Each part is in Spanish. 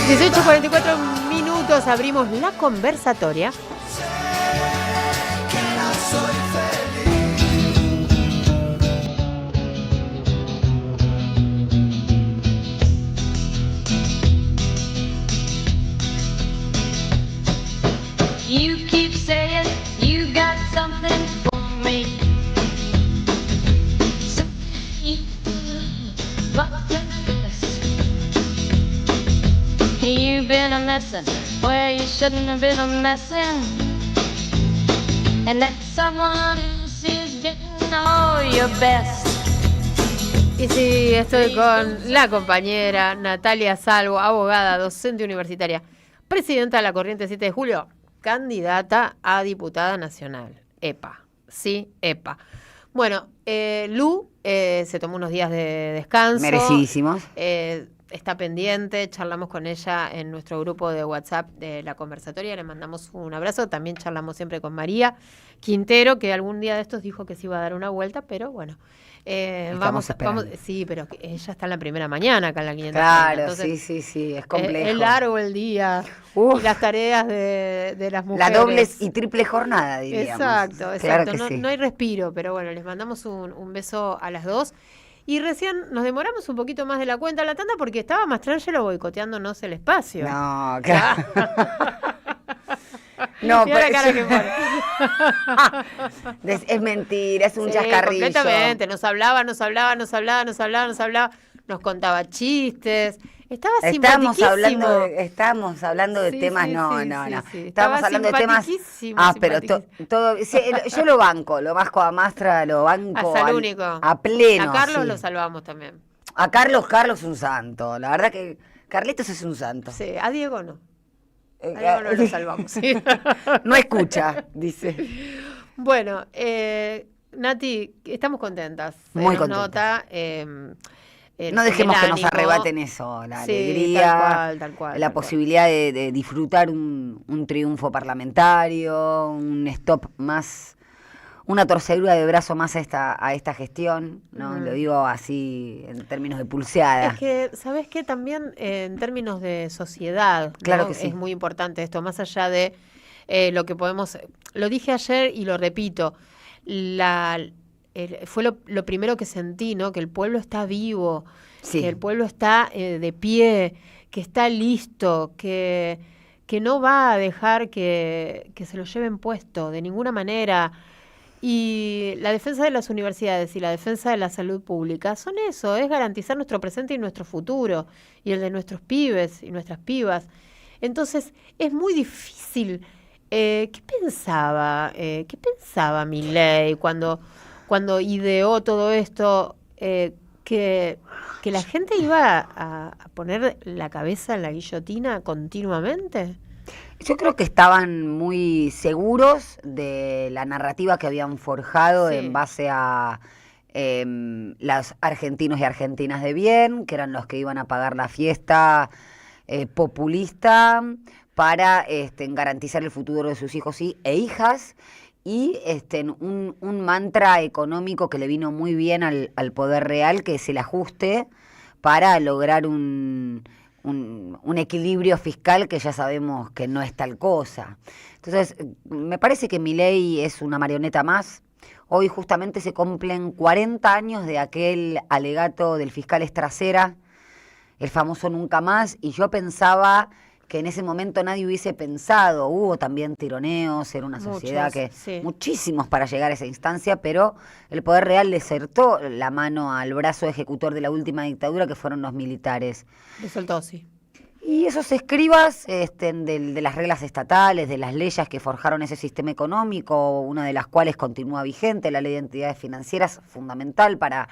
18:44, abrimos la conversatoria. You keep saying you got something for me. So you've been a messin' where you shouldn't have been a messin', and that someone else is getting all your best. Y sí, estoy con la compañera Natalia Salvo, abogada, docente universitaria, presidenta de la Corriente 7 de Julio, candidata a diputada nacional. EPA, sí, EPA. Bueno, Lu se tomó unos días de descanso. Merecidísimos. Está pendiente, charlamos con ella en nuestro grupo de WhatsApp de la conversatoria, le mandamos un abrazo. También charlamos siempre con María Quintero, que algún día de estos dijo que se iba a dar una vuelta, pero bueno. Vamos, sí, pero ella está en la primera mañana acá en la 530. Claro, entonces, sí, es complejo. Es largo el día. Y las tareas de las mujeres. La doble y triple jornada, diríamos. Exacto. Claro que no hay respiro, pero bueno, les mandamos un beso a las dos. Y recién nos demoramos un poquito más de la cuenta la tanda porque estaba Mastrangelo boicoteándonos el espacio. No, claro. No, pero la cara que pone. Es mentira, es un chascarrillo. Completamente, nos hablaba, nos contaba chistes. Estábamos hablando de temas, no. Estábamos hablando de temas. Pero todo, yo lo banco, lo vasco a Mastra, lo banco hasta el único. A pleno. A Carlos lo salvamos también. A Carlos es un santo. La verdad que Carlitos es un santo. Sí, a Diego no. A Diego no lo salvamos. ¿Sí? No escucha, dice. Bueno, Nati, estamos contentas. Muy contentas. No dejemos que nos arrebaten eso, la alegría, tal cual, la posibilidad de disfrutar un triunfo parlamentario, un stop más, una torcedura de brazo más a esta gestión, ¿no? Lo digo así en términos de pulseada. Es que, ¿sabes qué? También en términos de sociedad, ¿no? Claro que sí. Es muy importante esto, más allá de lo que podemos... Lo dije ayer y lo repito, fue lo primero que sentí, ¿no? Que el pueblo está vivo, sí. Que el pueblo está de pie, que está listo, que no va a dejar que se lo lleven puesto de ninguna manera. Y la defensa de las universidades y la defensa de la salud pública son eso, es garantizar nuestro presente y nuestro futuro, y el de nuestros pibes y nuestras pibas. Entonces, es muy difícil. ¿Qué pensaba Milei cuando ideó todo esto, que la gente iba a poner la cabeza en la guillotina continuamente? Yo creo que estaban muy seguros de la narrativa que habían forjado, sí, en base a los argentinos y argentinas de bien, que eran los que iban a pagar la fiesta populista para garantizar el futuro de sus hijos e hijas. Y un mantra económico que le vino muy bien al poder real, que es el ajuste para lograr un equilibrio fiscal que ya sabemos que no es tal cosa. Entonces, me parece que Milei es una marioneta más. Hoy justamente se cumplen 40 años de aquel alegato del fiscal Estracera, el famoso Nunca Más, y yo pensaba que en ese momento nadie hubiese pensado, hubo también tironeos, era una sociedad muchísimos para llegar a esa instancia, pero el poder real le cerró la mano al brazo ejecutor de la última dictadura, que fueron los militares. Le soltó, sí. Y esos escribas de las reglas estatales, de las leyes que forjaron ese sistema económico, una de las cuales continúa vigente, la ley de entidades financieras, fundamental para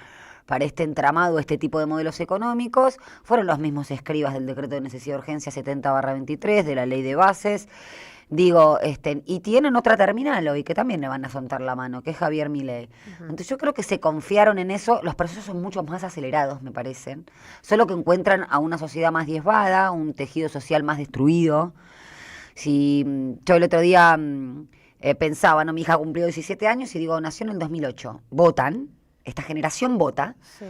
este entramado, este tipo de modelos económicos, fueron los mismos escribas del decreto de necesidad de urgencia 70/23, de la ley de bases, y tienen otra terminal hoy que también le van a soltar la mano, que es Javier Milei. Entonces yo creo que se confiaron en eso, los procesos son mucho más acelerados, me parecen, solo que encuentran a una sociedad más diezmada, un tejido social más destruido. Si yo el otro día pensaba, mi hija cumplió 17 años y nació en el 2008, votan. Esta generación vota, sí,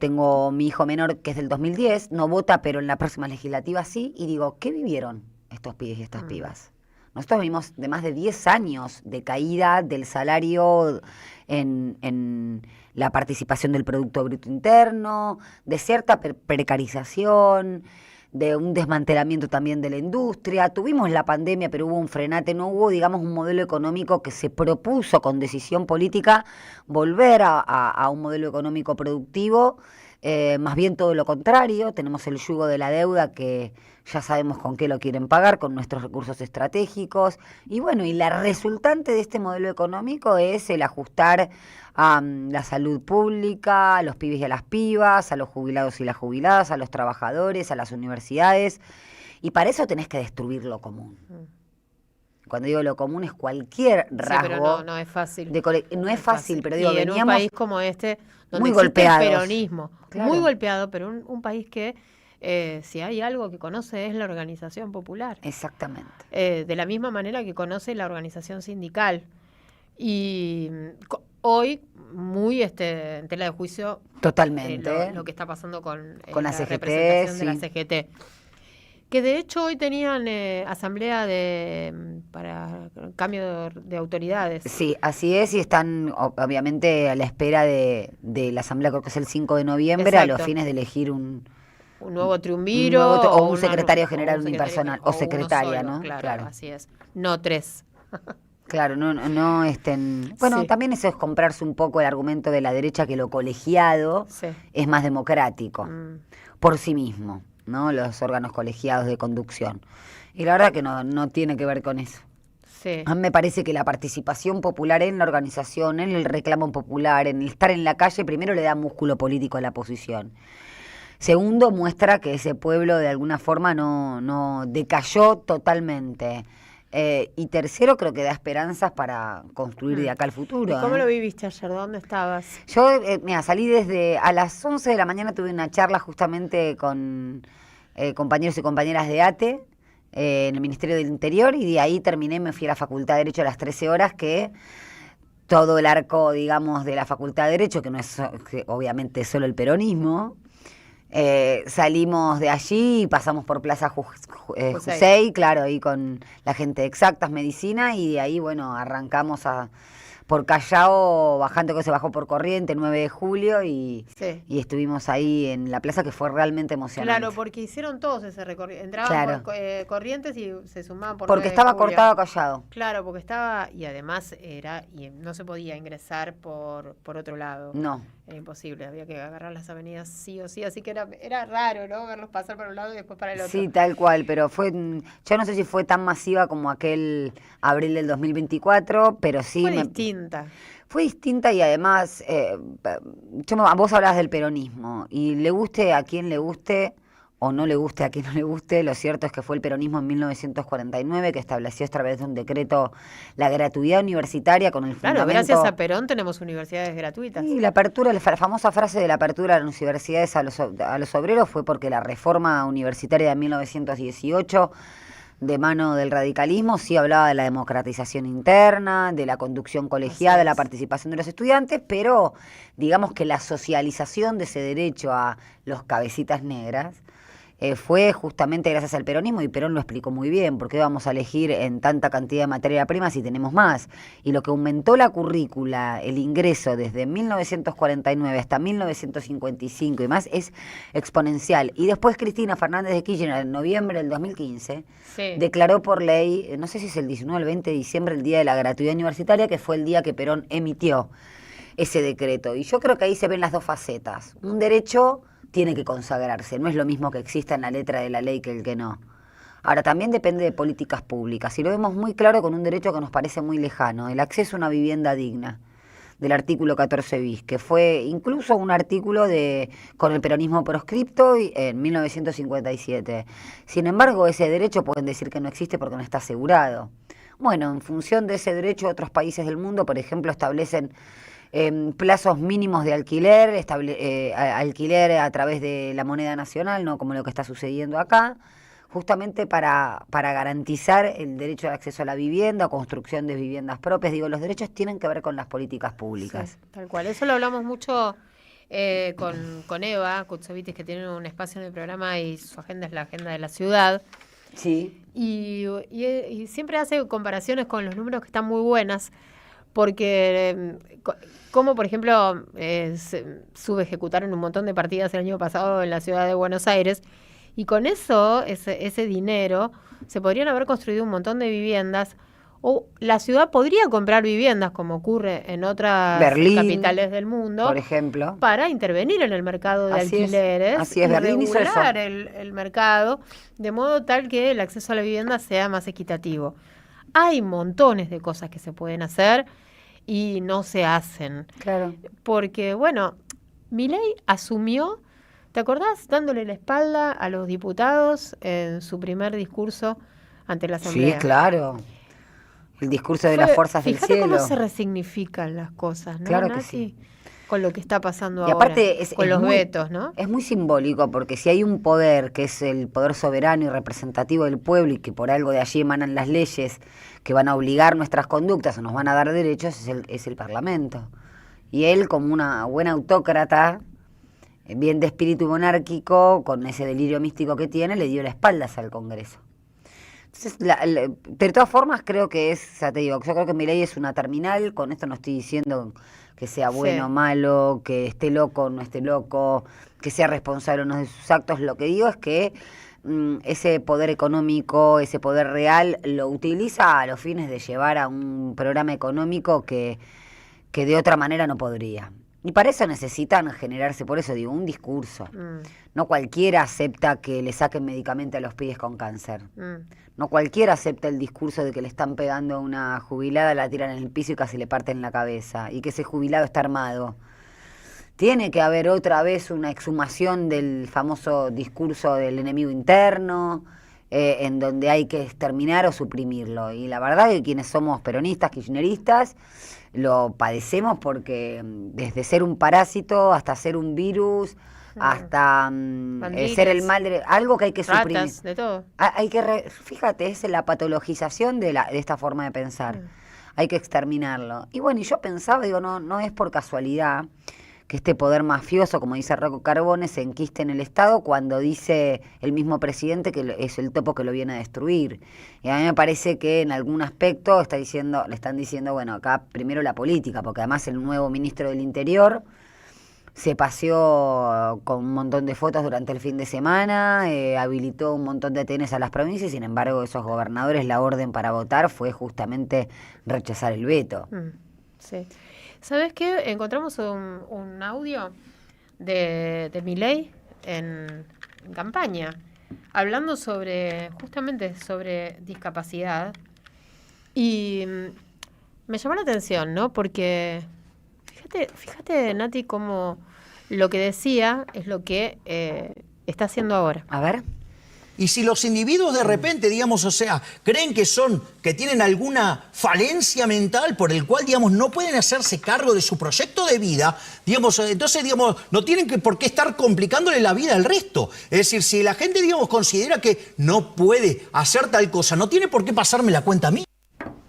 Tengo mi hijo menor que es del 2010, no vota, pero en la próxima legislativa sí, y digo, ¿qué vivieron estos pibes y estas pibas? Nosotros vivimos de más de 10 años de caída del salario en la participación del Producto Bruto Interno, de cierta precarización, de un desmantelamiento también de la industria. Tuvimos la pandemia, pero hubo un frenate, no hubo, digamos, un modelo económico que se propuso con decisión política volver a un modelo económico productivo. Más bien todo lo contrario, tenemos el yugo de la deuda que ya sabemos con qué lo quieren pagar, con nuestros recursos estratégicos, y bueno, y la resultante de este modelo económico es el ajustar a la salud pública, a los pibes y a las pibas, a los jubilados y las jubiladas, a los trabajadores, a las universidades, y para eso tenés que destruir lo común. Cuando digo lo común es cualquier rasgo. Sí, pero no es fácil. No es fácil, pero digo, y en un país como este, donde muy existe golpeados. El peronismo, claro. Muy golpeado, pero un país que si hay algo que conoce es la organización popular. Exactamente. De la misma manera que conoce la organización sindical. Y hoy, muy en tela de juicio, totalmente lo que está pasando con la CGT, representación de la CGT. Que de hecho hoy tenían asamblea para cambio de autoridades. Sí, así es, y están obviamente a la espera de la asamblea, creo que es el 5 de noviembre, exacto, a los fines de elegir un nuevo triunviro. O un secretario general unipersonal, o secretaria, solo, ¿no? Claro, así es. No 3. Claro, no estén... Bueno, sí. También eso es comprarse un poco el argumento de la derecha, que lo colegiado es más democrático por sí mismo, ¿no? Los órganos colegiados de conducción. Y la verdad que no tiene que ver con eso. Sí. A mí me parece que la participación popular en la organización, en el reclamo popular, en el estar en la calle, primero le da músculo político a la oposición. Segundo, muestra que ese pueblo de alguna forma no decayó totalmente. Y tercero, creo que da esperanzas para construir de acá al futuro. ¿Y cómo lo viviste ayer? ¿Dónde estabas? Yo, salí a las 11 de la mañana, tuve una charla justamente con compañeros y compañeras de ATE en el Ministerio del Interior, y de ahí terminé, me fui a la Facultad de Derecho a las 13 horas, que todo el arco, digamos, de la Facultad de Derecho, que no es obviamente solo el peronismo, salimos de allí y pasamos por Plaza Jusey, claro, ahí con la gente de Exactas, Medicina, y de ahí, bueno, arrancamos por Callao, bajando, que se bajó por Corriente, 9 de julio, y estuvimos ahí en la plaza, que fue realmente emocionante. Claro, porque hicieron todos ese recorrido, entraban por Corrientes y se sumaban por porque estaba cortado Callao. Claro, porque estaba, y además y no se podía ingresar por otro lado. No. Era imposible, había que agarrar las avenidas sí o sí, así que era raro, ¿no? Verlos pasar por un lado y después para el otro. Sí, tal cual, pero yo no sé si fue tan masiva como aquel abril del 2024, pero sí... Fue distinta. Fue distinta, y además, vos hablabas del peronismo, y le guste a quien le guste, o no le guste a quien no le guste, lo cierto es que fue el peronismo en 1949 que estableció a través de un decreto la gratuidad universitaria con el fundamento... Claro, gracias a Perón tenemos universidades gratuitas. Y la apertura, la famosa frase de la apertura de las universidades a los obreros fue porque la reforma universitaria de 1918, de mano del radicalismo, sí hablaba de la democratización interna, de la conducción colegiada, de la participación de los estudiantes, pero digamos que la socialización de ese derecho a los cabecitas negras fue justamente gracias al peronismo, y Perón lo explicó muy bien, porque vamos a elegir en tanta cantidad de materia prima si tenemos más. Y lo que aumentó la currícula, el ingreso desde 1949 hasta 1955 y más, es exponencial. Y después Cristina Fernández de Kirchner, en noviembre del 2015, declaró por ley, no sé si es el 19 o el 20 de diciembre, el Día de la Gratuidad Universitaria, que fue el día que Perón emitió ese decreto. Y yo creo que ahí se ven las dos facetas. Un derecho tiene que consagrarse, no es lo mismo que exista en la letra de la ley que el que no. Ahora, también depende de políticas públicas, y lo vemos muy claro con un derecho que nos parece muy lejano, el acceso a una vivienda digna, del artículo 14 bis, que fue incluso un artículo con el peronismo proscripto en 1957. Sin embargo, ese derecho pueden decir que no existe porque no está asegurado. Bueno, en función de ese derecho, otros países del mundo, por ejemplo, establecen plazos mínimos de alquiler, alquiler a través de la moneda nacional, no como lo que está sucediendo acá, justamente para garantizar el derecho al acceso a la vivienda, construcción de viviendas propias. Digo, los derechos tienen que ver con las políticas públicas. Sí, tal cual. Eso lo hablamos mucho con Eva Kutsovitis, que tiene un espacio en el programa y su agenda es la agenda de la ciudad. Sí. Y siempre hace comparaciones con los números que están muy buenas, porque como por ejemplo subejecutaron un montón de partidas el año pasado en la ciudad de Buenos Aires, y con eso, ese dinero, se podrían haber construido un montón de viviendas, o la ciudad podría comprar viviendas, como ocurre en otras Berlín, capitales del mundo, por ejemplo, para intervenir en el mercado de alquileres, así es, y Berlín hizo eso. regular el mercado, de modo tal que el acceso a la vivienda sea más equitativo. Hay montones de cosas que se pueden hacer y no se hacen. Claro. Porque, bueno, Milei asumió, ¿te acordás? Dándole la espalda a los diputados en su primer discurso ante la Asamblea. Sí, claro. El discurso de las fuerzas del cielo. Fíjate cómo se resignifican las cosas, ¿no? Claro que sí. Con lo que está pasando y ahora, aparte con los muy, vetos, ¿no? Es muy simbólico, porque si hay un poder que es el poder soberano y representativo del pueblo, y que por algo de allí emanan las leyes que van a obligar nuestras conductas o nos van a dar derechos, es el Parlamento. Y él, como una buena autócrata, bien de espíritu monárquico, con ese delirio místico que tiene, le dio la espalda al Congreso. Entonces, de todas formas, creo que ya te digo, yo creo que Milei es una terminal. Con esto no estoy diciendo que sea bueno o malo, que esté loco o no esté loco, que sea responsable o no de sus actos. Lo que digo es que ese poder económico, ese poder real, lo utiliza a los fines de llevar a un programa económico que de otra manera no podría. Y para eso necesitan generarse, por eso digo, un discurso. No cualquiera acepta que le saquen medicamento a los pibes con cáncer. No cualquiera acepta el discurso de que le están pegando a una jubilada, la tiran en el piso y casi le parten la cabeza, y que ese jubilado está armado. Tiene que haber otra vez una exhumación del famoso discurso del enemigo interno, en donde hay que exterminar o suprimirlo. Y la verdad es que quienes somos peronistas, kirchneristas, lo padecemos, porque desde ser un parásito hasta ser un virus, hasta ser el mal de algo que hay que suprimir. Ratas, de todo. Hay que fíjate, es la patologización de esta forma de pensar. Hay que exterminarlo. Y bueno, y yo pensaba, digo, no es por casualidad que este poder mafioso, como dice Rocco Carbone, se enquiste en el Estado, cuando dice el mismo presidente que es el topo que lo viene a destruir. Y a mí me parece que en algún aspecto le están diciendo, bueno, acá primero la política, porque además el nuevo ministro del Interior se paseó con un montón de fotos durante el fin de semana, habilitó un montón de TNs a las provincias, y sin embargo esos gobernadores, la orden para votar fue justamente rechazar el veto. Sí. ¿Sabes qué? Encontramos un audio de Milei en campaña, hablando justamente sobre discapacidad, y me llamó la atención, ¿no? Porque fíjate, Nati, cómo lo que decía es lo que está haciendo ahora. A ver. Y si los individuos de repente, digamos, o sea, creen que tienen alguna falencia mental por el cual, digamos, no pueden hacerse cargo de su proyecto de vida, digamos, entonces, digamos, no tienen por qué estar complicándole la vida al resto. Es decir, si la gente, digamos, considera que no puede hacer tal cosa, no tiene por qué pasarme la cuenta a mí.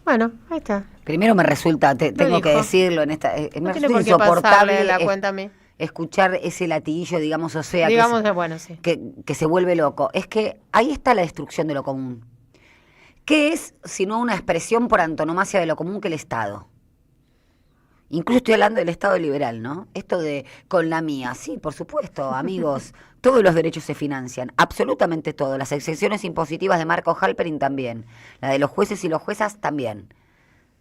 Bueno, ahí está. Primero me resulta, tengo que decirlo, me resulta insoportable la cuenta a mí. Escuchar ese latiguillo, digamos, o sea, sí. que se vuelve loco. Es que ahí está la destrucción de lo común. ¿Qué es sino una expresión por antonomasia de lo común que el Estado? Incluso estoy hablando del Estado liberal, ¿no? Esto de con la mía, sí, por supuesto, amigos, todos los derechos se financian, absolutamente todos. Las exenciones impositivas de Marco Halperin también, la de los jueces y las juezas también,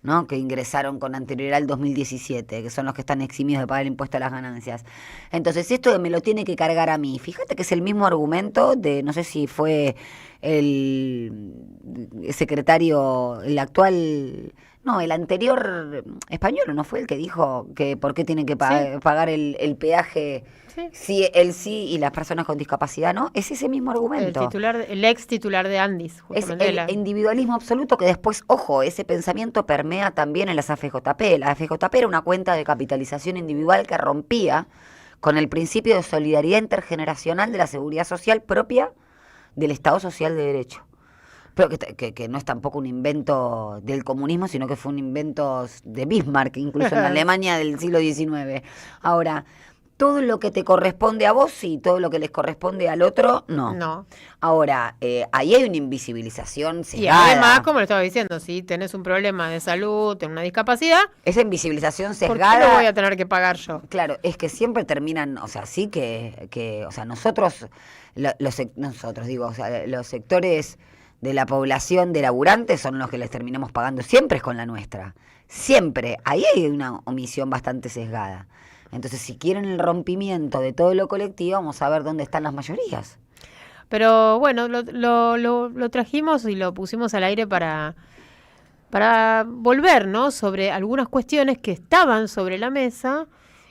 ¿no? Que ingresaron con anterioridad al 2017, que son los que están eximidos de pagar el impuesto a las ganancias. Entonces, esto de me lo tiene que cargar a mí, fíjate que es el mismo argumento de, no sé si fue el secretario, el actual, no, el anterior español, ¿no fue el que dijo que por qué tienen que pagar el peaje? Sí, él sí y las personas con discapacidad no, es ese mismo argumento. El ex titular de Andis, justamente. Es el individualismo absoluto, que después, ojo, ese pensamiento permea también en las AFJP. La AFJP era una cuenta de capitalización individual que rompía con el principio de solidaridad intergeneracional de la seguridad social propia del Estado Social de Derecho. Pero que no es tampoco un invento del comunismo, sino que fue un invento de Bismarck, incluso en la Alemania del siglo XIX. Ahora, todo lo que te corresponde a vos, sí, todo lo que les corresponde al otro, no. No. Ahora, ahí hay una invisibilización Y cegada. además, como le estaba diciendo, si tenés un problema de salud, tenés una discapacidad, Esa invisibilización ¿por qué sesgada. lo voy a tener que pagar yo? Claro, es que siempre terminan, o sea, sí que o sea, nosotros, digo, o sea, los sectores de la población de laburantes son los que les terminamos pagando, siempre es con la nuestra, siempre. Ahí hay una omisión bastante sesgada. Entonces, si quieren el rompimiento de todo lo colectivo, vamos a ver dónde están las mayorías. Pero bueno, lo trajimos y lo pusimos al aire para volver, ¿no? Sobre algunas cuestiones que estaban sobre la mesa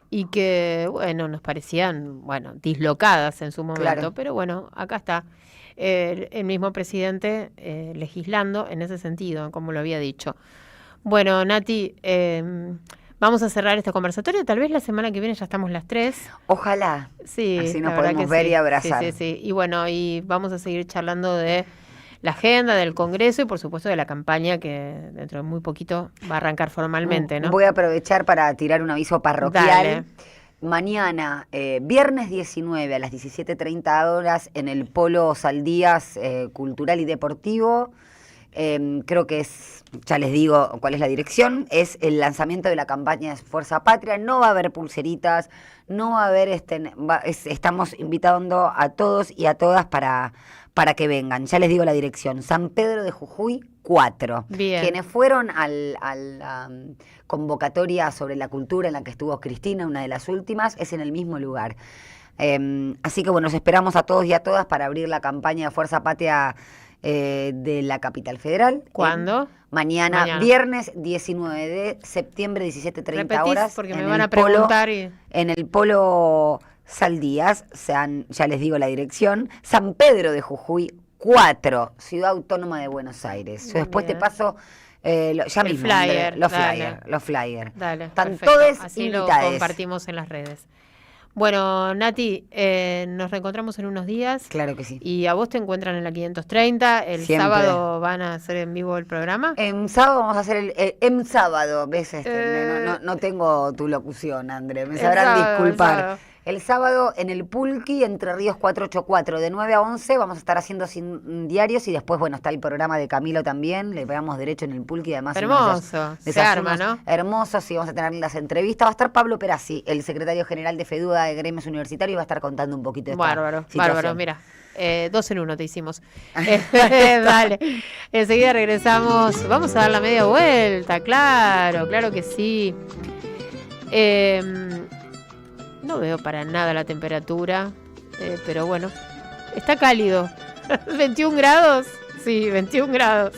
y que, bueno, nos parecían, bueno, dislocadas en su momento. Claro. Pero bueno, acá está el mismo presidente legislando en ese sentido, como lo había dicho. Bueno, Nati, vamos a cerrar este conversatorio. Tal vez la semana que viene ya estamos las 3. Ojalá. Sí, así la nos verdad podemos que ver sí. y abrazar. Sí. Y bueno, y vamos a seguir charlando de la agenda del Congreso y por supuesto de la campaña que dentro de muy poquito va a arrancar formalmente, ¿no? Voy a aprovechar para tirar un aviso parroquial. Dale. Mañana, viernes 19 a las 17:30 horas, en el Polo Saldías Cultural y Deportivo. Creo que ya les digo cuál es la dirección, es el lanzamiento de la campaña de Fuerza Patria. No va a haber pulseritas, no va a haber, estamos invitando a todos y a todas para que vengan. Ya les digo la dirección, San Pedro de Jujuy 4. Bien. Quienes fueron a la convocatoria sobre la cultura en la que estuvo Cristina, una de las últimas, es en el mismo lugar. Así que bueno, los esperamos a todos y a todas para abrir la campaña de Fuerza Patria de la Capital Federal. ¿Cuándo? Mañana, viernes 19 de septiembre, 17:30 Repetís, horas. porque me van a preguntar. En el Polo Saldías, ya les digo la dirección, San Pedro de Jujuy 4, Ciudad Autónoma de Buenos Aires. Yo después te paso ya el mismo flyer, los dale. flyers. Dale, Están perfecto. todos Así lo invitados. compartimos en las redes. Bueno, Nati, nos reencontramos en unos días. Claro que sí. Y a vos te encuentran en la 530. El Siempre. sábado van a hacer en vivo el programa. En sábado vamos a hacer el sábado, ¿ves? No tengo tu locución, André, me sabrán disculpar. El sábado en el Pulqui, Entre Ríos 484, de 9 a 11, vamos a estar haciendo sin diarios y después, bueno, está el programa de Camilo también, le pegamos derecho en el Pulqui, además. Hermoso, se arma, ¿no? Hermosos, sí, vamos a tener las entrevistas. Va a estar Pablo Perazzi, el secretario general de FEDUDA de Gremios Universitarios, y va a estar contando un poquito de esta Bárbaro, mira. 2 en 1 te hicimos. Dale. Enseguida regresamos. Vamos a dar la media vuelta, claro que sí. No veo para nada la temperatura, pero bueno, está cálido. 21 grados, sí, 21 grados.